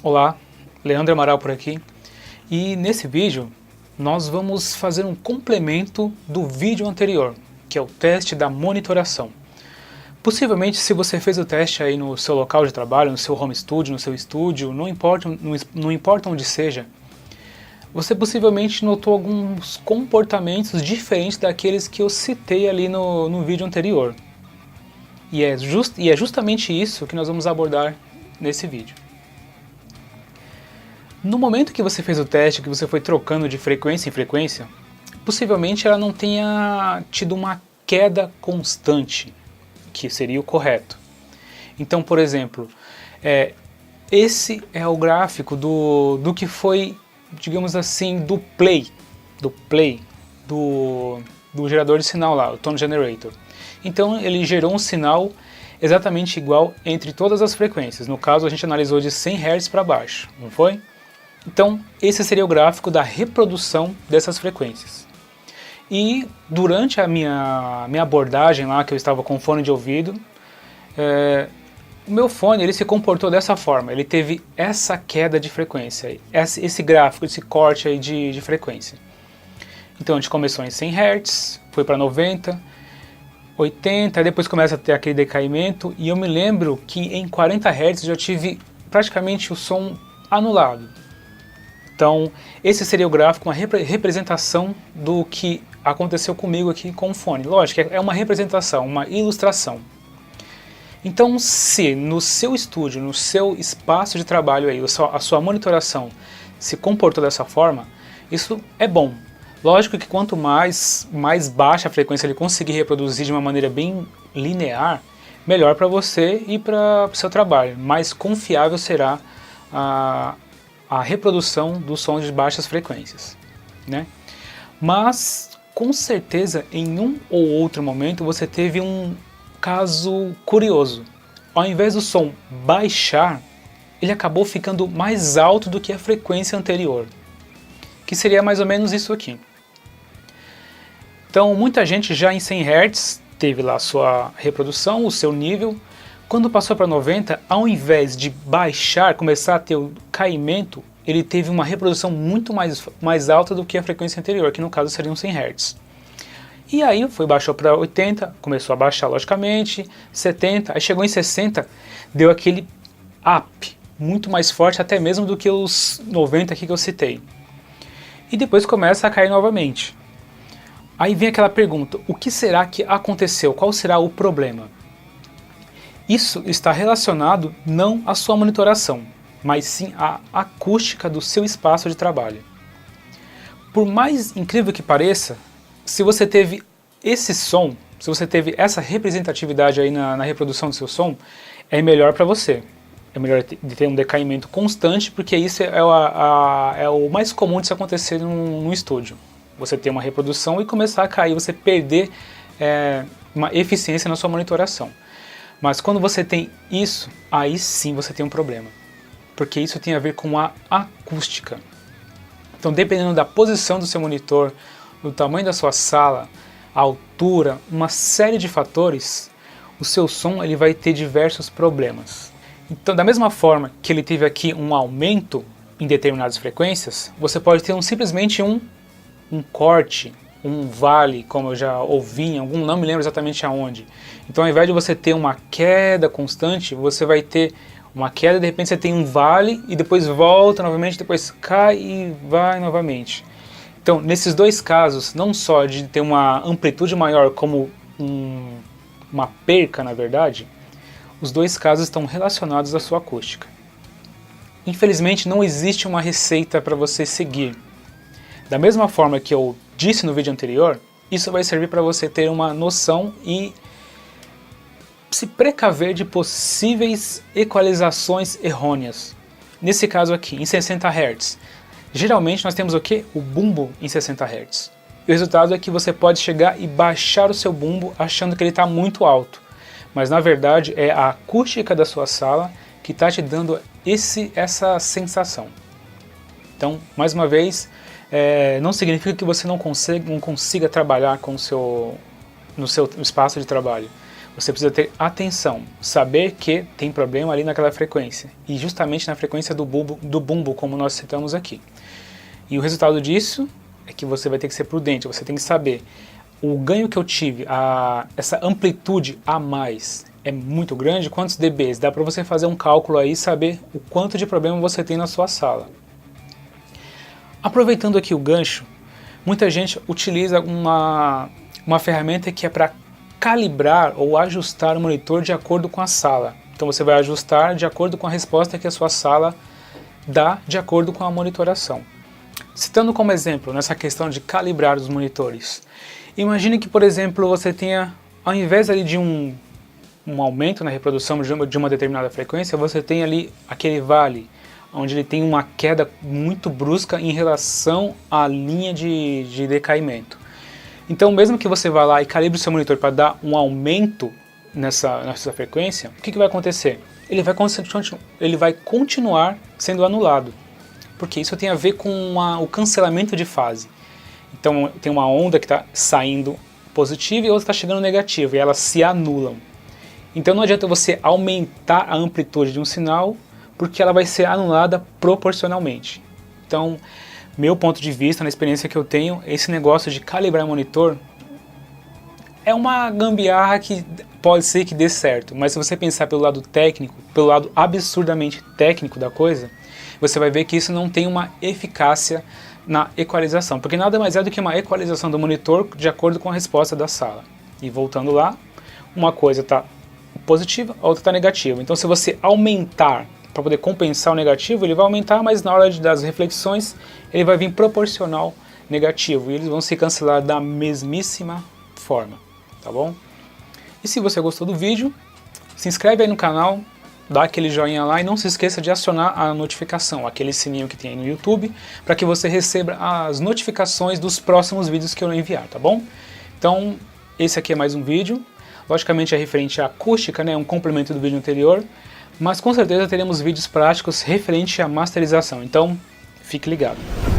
Olá, Leandro Amaral por aqui, e nesse vídeo nós vamos fazer um complemento do vídeo anterior, que é o teste da monitoração. Possivelmente, se você fez o teste aí no seu local de trabalho, no seu home studio, no seu estúdio, não importa onde seja, você possivelmente notou alguns comportamentos diferentes daqueles que eu citei ali no vídeo anterior. E é justamente isso que nós vamos abordar nesse vídeo. No momento que você fez o teste, que você foi trocando de frequência em frequência, possivelmente ela não tenha tido uma queda constante, que seria o correto. Então, por exemplo, esse é o gráfico do que foi, digamos assim, do gerador de sinal lá, o tone generator. Então ele gerou um sinal exatamente igual entre todas as frequências. No caso, a gente analisou de 100 Hz para baixo, não foi? Então, esse seria o gráfico da reprodução dessas frequências. E durante a minha abordagem lá, que eu estava com fone de ouvido, o meu fone ele se comportou dessa forma, ele teve essa queda de frequência, esse gráfico, esse corte aí de frequência. Então a gente começou em 100 Hz, foi para 90, 80, depois começa a ter aquele decaimento, e eu me lembro que em 40 Hz eu já tive praticamente o som anulado. Então esse seria o gráfico, uma representação do que aconteceu comigo aqui com o fone. Lógico, é uma representação, uma ilustração. Então, se no seu estúdio, no seu espaço de trabalho aí, a sua monitoração se comportou dessa forma, isso é bom. Lógico que quanto mais baixa a frequência ele conseguir reproduzir de uma maneira bem linear, melhor para você e para o seu trabalho. Mais confiável será a reprodução dos sons de baixas frequências, né? Mas, com certeza, em um ou outro momento você teve um caso curioso. Ao invés do som baixar, ele acabou ficando mais alto do que a frequência anterior, que seria mais ou menos isso aqui. Então, muita gente já em 100 Hz teve lá a sua reprodução, o seu nível. Quando passou para 90, ao invés de baixar, começar a ter o caimento, ele teve uma reprodução muito mais alta do que a frequência anterior, que no caso seriam 100 Hz. E aí baixou para 80, começou a baixar logicamente, 70, aí chegou em 60, deu aquele up, muito mais forte até mesmo do que os 90 aqui que eu citei. E depois começa a cair novamente. Aí vem aquela pergunta, o que será que aconteceu? Qual será o problema? Isso está relacionado não à sua monitoração, mas sim à acústica do seu espaço de trabalho. Por mais incrível que pareça, se você teve esse som, se você teve essa representatividade aí na reprodução do seu som, é melhor para você. É melhor de ter um decaimento constante, porque isso é o mais comum de se acontecer num estúdio. Você ter uma reprodução e começar a cair, você perder uma eficiência na sua monitoração. Mas quando você tem isso, aí sim você tem um problema. Porque isso tem a ver com a acústica. Então, dependendo da posição do seu monitor, do tamanho da sua sala, a altura, uma série de fatores, o seu som ele vai ter diversos problemas. Então, da mesma forma que ele teve aqui um aumento em determinadas frequências, você pode ter simplesmente um corte, um vale, como eu já ouvi em algum, não me lembro exatamente aonde. Então, ao invés de você ter uma queda constante, você vai ter uma queda, de repente você tem um vale e depois volta novamente, depois cai e vai novamente. Então, nesses dois casos, não só de ter uma amplitude maior como uma perca, na verdade, os dois casos estão relacionados à sua acústica. Infelizmente, não existe uma receita para você seguir. Da mesma forma que eu disse no vídeo anterior, isso vai servir para você ter uma noção e se precaver de possíveis equalizações errôneas. Nesse caso aqui, em 60 Hz, geralmente nós temos o quê? O bumbo em 60 Hz. O resultado é que você pode chegar e baixar o seu bumbo achando que ele está muito alto. Mas na verdade é a acústica da sua sala que está te dando essa sensação. Então, mais uma vez, não significa que você não consiga trabalhar no seu espaço de trabalho. você precisa ter atenção, saber que tem problema ali naquela frequência, e justamente na frequência do bumbo, como nós citamos aqui. E o resultado disso é que você vai ter que ser prudente, você tem que saber, o ganho que eu tive, essa amplitude a mais é muito grande, quantos dBs? Dá para você fazer um cálculo aí e saber o quanto de problema você tem na sua sala. Aproveitando aqui o gancho, muita gente utiliza uma ferramenta que é para calibrar ou ajustar o monitor de acordo com a sala. Então você vai ajustar de acordo com a resposta que a sua sala dá de acordo com a monitoração. Citando como exemplo, nessa questão de calibrar os monitores, imagine que, por exemplo, você tenha, ao invés ali de um aumento na reprodução de uma determinada frequência, você tem ali aquele vale, onde ele tem uma queda muito brusca em relação à linha de decaimento. Então, mesmo que você vá lá e calibre o seu monitor para dar um aumento nessa frequência, o que vai acontecer? Ele vai continuar sendo anulado, porque isso tem a ver com o cancelamento de fase. Então, tem uma onda que está saindo positiva e outra está chegando negativa, e elas se anulam. Então, não adianta você aumentar a amplitude de um sinal, porque ela vai ser anulada proporcionalmente. Então, meu ponto de vista, na experiência que eu tenho, esse negócio de calibrar monitor é uma gambiarra que pode ser que dê certo, mas se você pensar pelo lado técnico, pelo lado absurdamente técnico da coisa, você vai ver que isso não tem uma eficácia na equalização, porque nada mais é do que uma equalização do monitor de acordo com a resposta da sala. E voltando lá, uma coisa está positiva, a outra está negativa. Então, se você aumentar para poder compensar o negativo, ele vai aumentar, mas na hora das reflexões ele vai vir proporcional negativo e eles vão se cancelar da mesmíssima forma, tá bom? E se você gostou do vídeo, se inscreve aí no canal, dá aquele joinha lá e não se esqueça de acionar a notificação, aquele sininho que tem aí no YouTube, para que você receba as notificações dos próximos vídeos que eu enviar, tá bom? Então, esse aqui é mais um vídeo, logicamente é referente à acústica, né, um complemento do vídeo anterior, mas com certeza teremos vídeos práticos referente à masterização, então fique ligado.